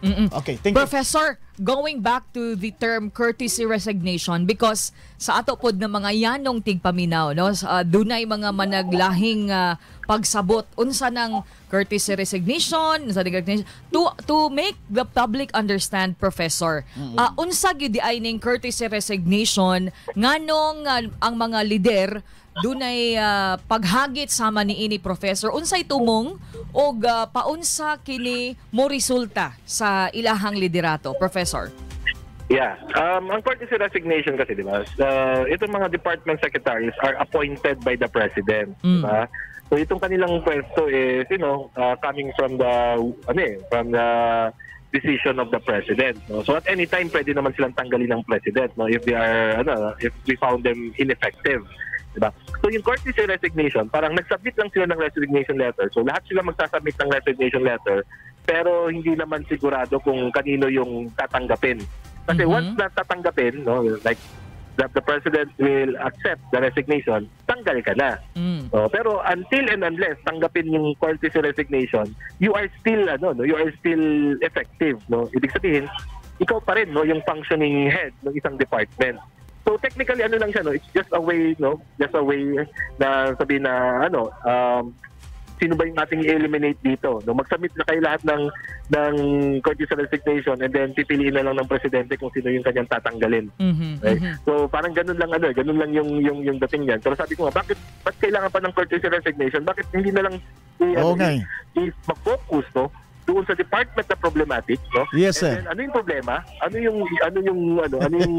Okay, thank you. Professor, going back to the term courtesy resignation, because sa ato pod ng mga yanong tigpaminaw, no, dunay mga managlahing pagsabot unsa ng courtesy resignation, to make the public understand, Professor. Unsa gyud di ay ning courtesy resignation nganong ang mga lider dunay paghagit sama niini, Professor, unsay tumong og paunsa kini mo resulta sa ilahang liderato, Professor? Yeah. Ang courtesy resignation kasi, di ba, itong mga department secretaries are appointed by the president. Di ba? So itong kanilang pwesto is, coming from the decision of the president. No? So at any time, pwede naman silang tanggalin ng president, no? If they are, if we found them ineffective. Diba? So yung courtesy resignation, parang nagsubmit lang sila ng resignation letter. So lahat sila magsasubmit ng resignation letter, pero hindi naman sigurado kung kanino yung tatanggapin. Kasi once na tatanggapin, no, like the president will accept the resignation, tanggal ka na. So, pero until and unless tanggapin yung courtesy resignation, you are still effective, no. Ibig sabihin, ikaw pa rin, no, yung functioning head ng isang department. So technically ano lang siya, no, it's just a way na sabihin na sino ba yung ating i-eliminate dito, no? Mag-submit na kayo lahat ng courtesy resignation and then pipiliin na lang ng presidente kung sino yung kanyang tatanggalin. Right? So parang ganun lang yung dating niyan. Pero sabi ko nga, ba't kailangan pa ng courtesy resignation? Bakit hindi na lang mag-focus, no, doon sa department na problematic, no? Yes, sir. And then, ano yung problema? Ano yung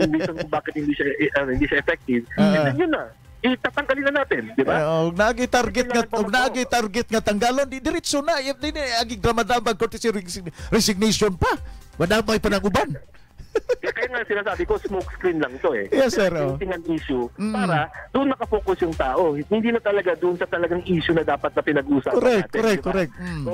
reason kung bakit hindi siya effective? And then yun na, itatanggalin na natin, di ba? Nagi-target nga tanggalon, di diretso na, di agi dramadama courtesy resignation pa. Madamay pa ng uban. Kaya nga sinasabi ko, smoke screen lang ito eh. Yes, sir. Ang issue para doon nakafocus yung tao. Hindi na talaga doon sa talagang issue na dapat na pinag-uusapan natin. Correct. So,